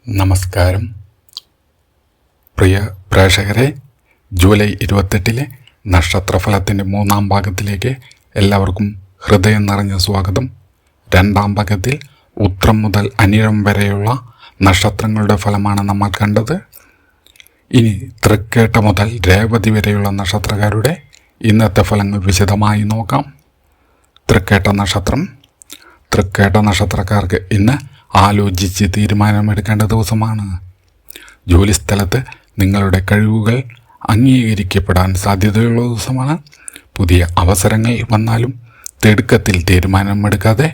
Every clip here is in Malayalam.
നമസ്കാരം പ്രിയ പ്രേക്ഷകരെ, ജൂലൈ 28 നക്ഷത്രഫലത്തിൻ്റെ 3-ാം ഭാഗത്തിലേക്ക് എല്ലാവർക്കും ഹൃദയം നിറഞ്ഞ സ്വാഗതം. 2-ാം ഭാഗത്തിൽ ഉത്രം മുതൽ അനിഴം വരെയുള്ള നക്ഷത്രങ്ങളുടെ ഫലമാണ് നമ്മൾ കണ്ടത്. ഇനി തൃക്കേട്ട മുതൽ രേവതി വരെയുള്ള നക്ഷത്രക്കാരുടെ ഇന്നത്തെ ഫലങ്ങൾ വിശദമായി നോക്കാം. തൃക്കേട്ട നക്ഷത്രക്കാർക്ക് ഇന്ന് ആലോചിച്ച് തീരുമാനമെടുക്കേണ്ട ദിവസമാണ്. ജോലിസ്ഥലത്ത് നിങ്ങളുടെ കഴിവുകൾ അംഗീകരിക്കപ്പെടാൻ സാധ്യതയുള്ള ദിവസമാണ്. പുതിയ അവസരങ്ങൾ വന്നാലും തിടുക്കത്തിൽ തീരുമാനമെടുക്കാതെ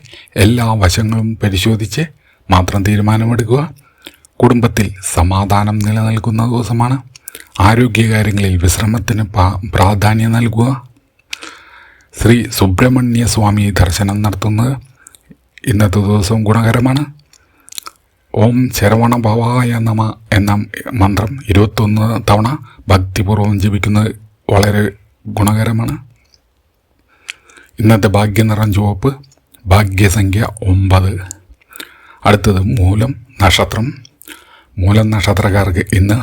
എല്ലാ വശങ്ങളും പരിശോധിച്ച് മാത്രം തീരുമാനമെടുക്കുക. കുടുംബത്തിൽ സമാധാനം നിലനിൽക്കുന്ന ദിവസമാണ്. ആരോഗ്യകാര്യങ്ങളിൽ വിശ്രമത്തിന് പ്രാധാന്യം നൽകുക. ശ്രീ സുബ്രഹ്മണ്യ സ്വാമി ദർശനം നടത്തുന്നത് ഇന്നത്തെ ദിവസം ഗുണകരമാണ്. ഓം ശരവണ ഭവായ നമ എന്ന മന്ത്രം 21 തവണ ഭക്തിപൂർവ്വം ജപിക്കുന്നത് വളരെ ഗുണകരമാണ്. ഇന്നത്തെ ഭാഗ്യനിറം ചുവപ്പ്, ഭാഗ്യസംഖ്യ 9. അടുത്തത് മൂലം നക്ഷത്രക്കാർക്ക് ഇന്ന്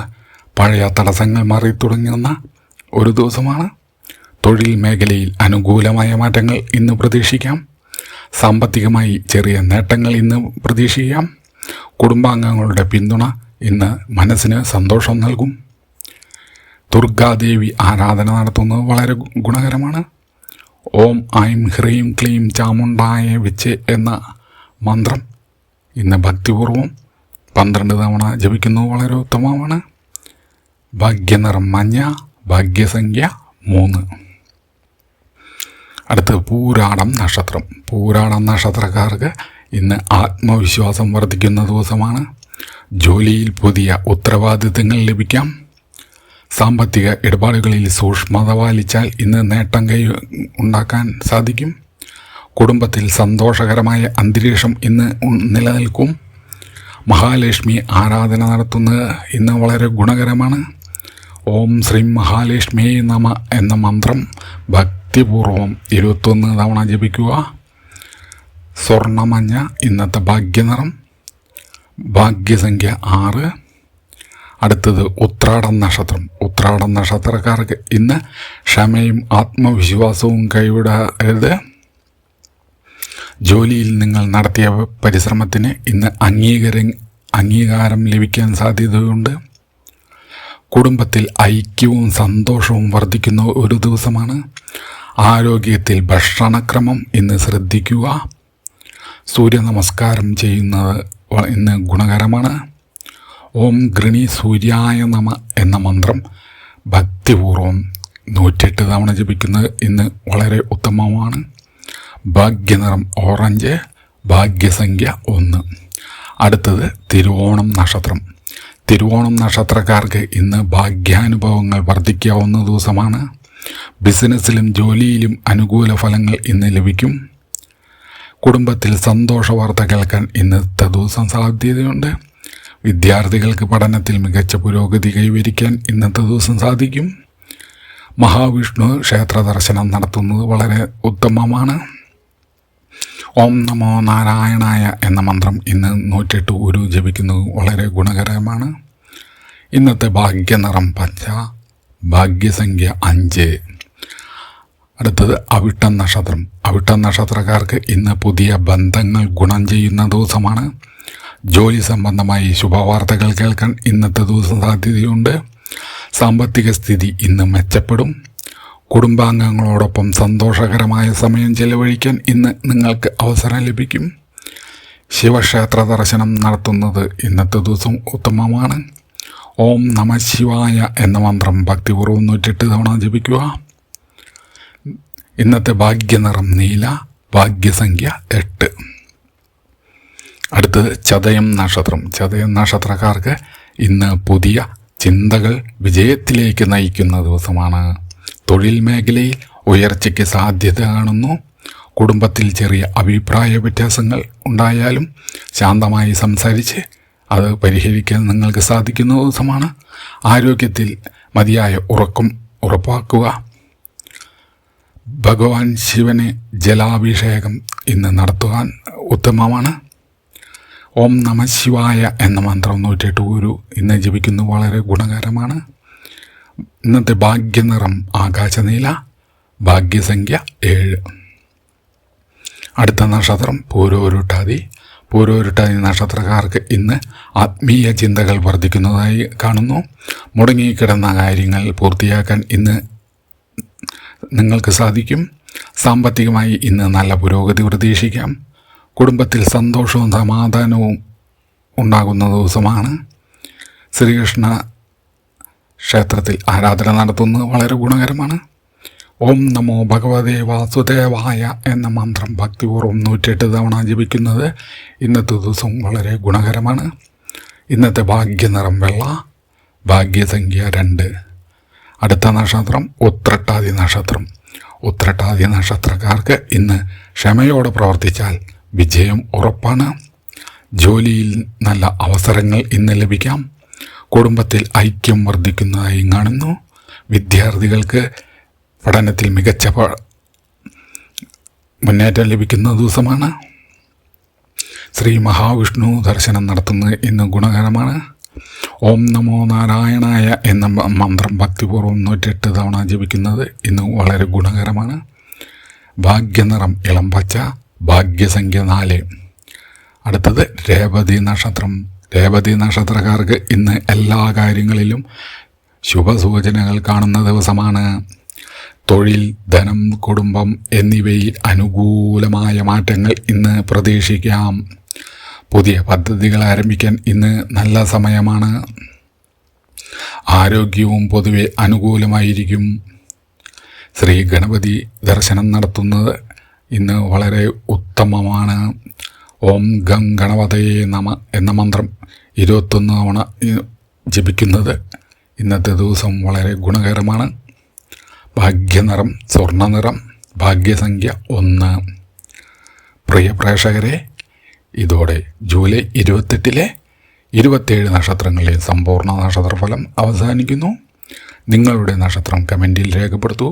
പഴയ തടസ്സങ്ങൾ മാറി തുടങ്ങുന്ന ഒരു ദിവസമാണ്. തൊഴിൽ മേഖലയിൽ അനുകൂലമായ മാറ്റങ്ങൾ ഇന്ന് പ്രതീക്ഷിക്കാം. സാമ്പത്തികമായി ചെറിയ നേട്ടങ്ങൾ ഇന്ന് പ്രതീക്ഷിക്കാം. കുടുംബാംഗങ്ങളുടെ പിന്തുണ ഇന്ന് മനസ്സിന് സന്തോഷം നൽകും. ദുർഗാദേവി ആരാധന നടത്തുന്നത് വളരെ ഗുണകരമാണ്. ഓം ഐം ഹ്രീം ക്ലീം ചാമുണ്ടായ വെച്ച് എന്ന മന്ത്രം ഇന്ന് ഭക്തിപൂർവം 12 തവണ ജപിക്കുന്നത് വളരെ ഉത്തമമാണ്. ഭാഗ്യനിറം മഞ്ഞ, ഭാഗ്യസംഖ്യ 3. അടുത്ത് പൂരാടം നക്ഷത്രക്കാർക്ക് ഇന്ന് ആത്മവിശ്വാസം വർദ്ധിക്കുന്ന ദിവസമാണ്. ജോലിയിൽ പുതിയ ഉത്തരവാദിത്തങ്ങൾ ലഭിക്കാം. സാമ്പത്തിക ഇടപാടുകളിൽ സൂക്ഷ്മത പാലിച്ചാൽ ഇന്ന് നേട്ടം ഉണ്ടാക്കാൻ സാധിക്കും. കുടുംബത്തിൽ സന്തോഷകരമായ അന്തരീക്ഷം ഇന്ന് നിലനിൽക്കും. മഹാലക്ഷ്മി ആരാധന നടത്തുന്നത് ഇന്ന് വളരെ ഗുണകരമാണ്. ഓം ശ്രീ മഹാലക്ഷ്മി നമ എന്ന മന്ത്രം ഭക്തിപൂർവം 21 തവണ ജപിക്കുക. സ്വർണ്ണമഞ്ഞ ഇന്നത്തെ ഭാഗ്യനിറം, ഭാഗ്യസംഖ്യ 6. അടുത്തത് ഉത്രാടം നക്ഷത്രക്കാർക്ക് ഇന്ന് ക്ഷമയും ആത്മവിശ്വാസവും കൈവിടരുത്. ജോലിയിൽ നിങ്ങൾ നടത്തിയ പരിശ്രമത്തിന് ഇന്ന് അംഗീകാരം ലഭിക്കാൻ സാധ്യതയുണ്ട്. കുടുംബത്തിൽ ഐക്യവും സന്തോഷവും വർദ്ധിക്കുന്ന ഒരു ദിവസമാണ്. ആരോഗ്യത്തിൽ ഭക്ഷണക്രമം ഇന്ന് ശ്രദ്ധിക്കുക. സൂര്യ നമസ്കാരം ചെയ്യുന്നത് ഇന്ന് ഗുണകരമാണ്. ഓം ഗൃണി സൂര്യായ നമ എന്ന മന്ത്രം ഭക്തിപൂർവം 108 തവണ ജപിക്കുന്നത് ഇന്ന് വളരെ ഉത്തമമാണ്. ഭാഗ്യനിറം ഓറഞ്ച്, ഭാഗ്യസംഖ്യ 1. അടുത്തത് തിരുവോണം നക്ഷത്രക്കാർക്ക് ഇന്ന് ഭാഗ്യാനുഭവങ്ങൾ വർദ്ധിക്കാവുന്ന ദിവസമാണ്. ബിസിനസ്സിലും ജോലിയിലും അനുകൂല ഫലങ്ങൾ ഇന്ന് ലഭിക്കും. കുടുംബത്തിൽ സന്തോഷ വാർത്ത കേൾക്കാൻ ഇന്നത്തെ ദിവസം സാധ്യതയുണ്ട്. വിദ്യാർത്ഥികൾക്ക് പഠനത്തിൽ മികച്ച പുരോഗതി കൈവരിക്കാൻ ഇന്നത്തെ ദിവസം സാധിക്കും. മഹാവിഷ്ണു ക്ഷേത്ര ദർശനം നടത്തുന്നത് വളരെ ഉത്തമമാണ്. ഓം നമോ നാരായണായ എന്ന മന്ത്രം ഇന്ന് 108 ഉരു ജപിക്കുന്നത് വളരെ ഗുണകരമാണ്. ഇന്നത്തെ ഭാഗ്യനിറം പച്ച, ഭാഗ്യസംഖ്യ 5. അടുത്തത് അവിട്ടം നക്ഷത്രക്കാർക്ക് ഇന്ന് പുതിയ ബന്ധങ്ങൾ ഗുണം ചെയ്യുന്ന ദിവസമാണ്. ജോലി സംബന്ധമായി ശുഭവാർത്തകൾ കേൾക്കാൻ ഇന്നത്തെ ദിവസം സാധ്യതയുണ്ട്. സാമ്പത്തിക സ്ഥിതി ഇന്ന് മെച്ചപ്പെടും. കുടുംബാംഗങ്ങളോടൊപ്പം സന്തോഷകരമായ സമയം ചെലവഴിക്കാൻ ഇന്ന് നിങ്ങൾക്ക് അവസരം ലഭിക്കും. ശിവക്ഷേത്ര ദർശനം നടത്തുന്നത് ഇന്നത്തെ ദിവസം ഉത്തമമാണ്. ഓം നമ ശിവായ എന്ന മന്ത്രം ഭക്തിപൂർവ്വം 108 തവണ ജപിക്കുക. ഇന്നത്തെ ഭാഗ്യനിറം നീല, ഭാഗ്യസംഖ്യ 8. അടുത്തത് ചതയം നക്ഷത്രക്കാർക്ക് ഇന്ന് പുതിയ ചിന്തകൾ വിജയത്തിലേക്ക് നയിക്കുന്ന ദിവസമാണ്. തൊഴിൽ മേഖലയിൽ ഉയർച്ചയ്ക്ക് സാധ്യത കാണുന്നു. കുടുംബത്തിൽ ചെറിയ അഭിപ്രായ വ്യത്യാസങ്ങൾ ഉണ്ടായാലും ശാന്തമായി സംസാരിച്ച് അത് പരിഹരിക്കാൻ നിങ്ങൾക്ക് സാധിക്കുന്ന ദിവസമാണ്. ആരോഗ്യത്തിൽ മതിയായ ഉറക്കം ഉറപ്പാക്കുക. ഭഗവാൻ ശിവന് ജലാഭിഷേകം ഇന്ന് നടത്തുവാൻ ഉത്തമമാണ്. ഓം നമ ശിവായ എന്ന മന്ത്രം 108 ഊരു ഇന്ന് ജപിക്കുന്നത് വളരെ ഗുണകരമാണ്. ഇന്നത്തെ ഭാഗ്യനിറം ആകാശനീല, ഭാഗ്യസംഖ്യ 7. അടുത്ത നക്ഷത്രം പൂരോരുട്ടാതി. പൂരോരുട്ടാതി നക്ഷത്രക്കാർക്ക് ഇന്ന് ആത്മീയ ചിന്തകൾ വർദ്ധിക്കുന്നതായി കാണുന്നു. മുടങ്ങിക്കിടന്ന കാര്യങ്ങൾ പൂർത്തിയാക്കാൻ ഇന്ന് നിങ്ങൾക്ക് സാധിക്കും. സാമ്പത്തികമായി ഇന്ന് നല്ല പുരോഗതി പ്രതീക്ഷിക്കാം. കുടുംബത്തിൽ സന്തോഷവും സമാധാനവും ഉണ്ടാകുന്ന ദിവസമാണ്. ശ്രീകൃഷ്ണ ക്ഷേത്രത്തിൽ ആരാധന നടത്തുന്നത് വളരെ ഗുണകരമാണ്. ഓം നമോ ഭഗവതേ വാസുദേവായ എന്ന മന്ത്രം ഭക്തിപൂർവ്വം 108 തവണ ജപിക്കുന്നത് ഇന്നത്തെ ദിവസം വളരെ ഗുണകരമാണ്. ഇന്നത്തെ ഭാഗ്യനിറം വെള്ള, ഭാഗ്യസംഖ്യ 2. അടുത്ത നക്ഷത്രം ഉത്രട്ടാതി നക്ഷത്രം. ഉത്രട്ടാതി നക്ഷത്രക്കാർക്ക് ഇന്ന് ക്ഷമയോടെ പ്രവർത്തിച്ചാൽ വിജയം ഉറപ്പാണ്. ജോലിയിൽ നല്ല അവസരങ്ങൾ ഇന്ന് ലഭിക്കാം. കുടുംബത്തിൽ ഐക്യം വർദ്ധിക്കുന്നതായും കാണുന്നു. വിദ്യാർത്ഥികൾക്ക് പഠനത്തിൽ മികച്ച മുന്നേറ്റം ലഭിക്കുന്ന ദിവസമാണ്. ശ്രീ മഹാവിഷ്ണു ദർശനം നടത്തുന്നത് ഇന്ന് ഗുണകരമാണ്. ഓം നമോ നാരായണായ എന്ന മന്ത്രം ഭക്തിപൂർവ്വം 108 തവണ ജപിക്കുന്നത് ഇന്ന് വളരെ ഗുണകരമാണ്. ഭാഗ്യനിറം ഇളം പച്ച, ഭാഗ്യസംഖ്യ 4. അടുത്തത് രേവതി നക്ഷത്രം. രേവതി നക്ഷത്രക്കാർക്ക് ഇന്ന് എല്ലാ കാര്യങ്ങളിലും ശുഭസൂചനകൾ കാണുന്ന ദിവസമാണ്. തൊഴിൽ, ധനം, കുടുംബം എന്നിവയിൽ അനുകൂലമായ മാറ്റങ്ങൾ ഇന്ന് പ്രതീക്ഷിക്കാം. പുതിയ പദ്ധതികൾ ആരംഭിക്കാൻ ഇന്ന് നല്ല സമയമാണ്. ആരോഗ്യവും പൊതുവെ അനുകൂലമായിരിക്കും. ശ്രീ ഗണപതി ദർശനം നടത്തുന്നത് ഇന്ന് വളരെ ഉത്തമമാണ്. ഓം ഗം ഗണപതയേ നമ എന്ന മന്ത്രം 21 തവണ ജപിക്കുന്നത് ഇന്നത്തെ ദിവസം വളരെ ഗുണകരമാണ്. ഭാഗ്യനിറം സ്വർണ്ണനിറം, ഭാഗ്യസംഖ്യ 1. പ്രിയ പ്രേക്ഷകരെ, ഇതോടെ ജൂലൈ 28 27 നക്ഷത്രങ്ങളിലെ സമ്പൂർണ്ണ നക്ഷത്രഫലം അവസാനിക്കുന്നു. നിങ്ങളുടെ നക്ഷത്രം കമൻറ്റിൽ രേഖപ്പെടുത്തൂ.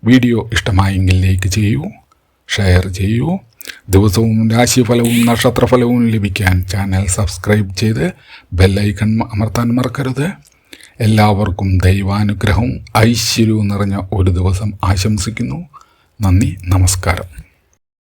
വീഡിയോ ഇഷ്ടമായെങ്കിൽ ലൈക്ക് ചെയ്യൂ, ഷെയർ ചെയ്യൂ. ദിവസവും രാശിഫലവും നക്ഷത്രഫലവും ലഭിക്കാൻ ചാനൽ സബ്സ്ക്രൈബ് ചെയ്ത് ബെല്ലൈക്കൺ അമർത്താൻ മറക്കരുത്. എല്ലാവർക്കും ദൈവാനുഗ്രഹവും ഐശ്വര്യവും നിറഞ്ഞ ഒരു ദിവസം ആശംസിക്കുന്നു. നന്ദി, നമസ്കാരം.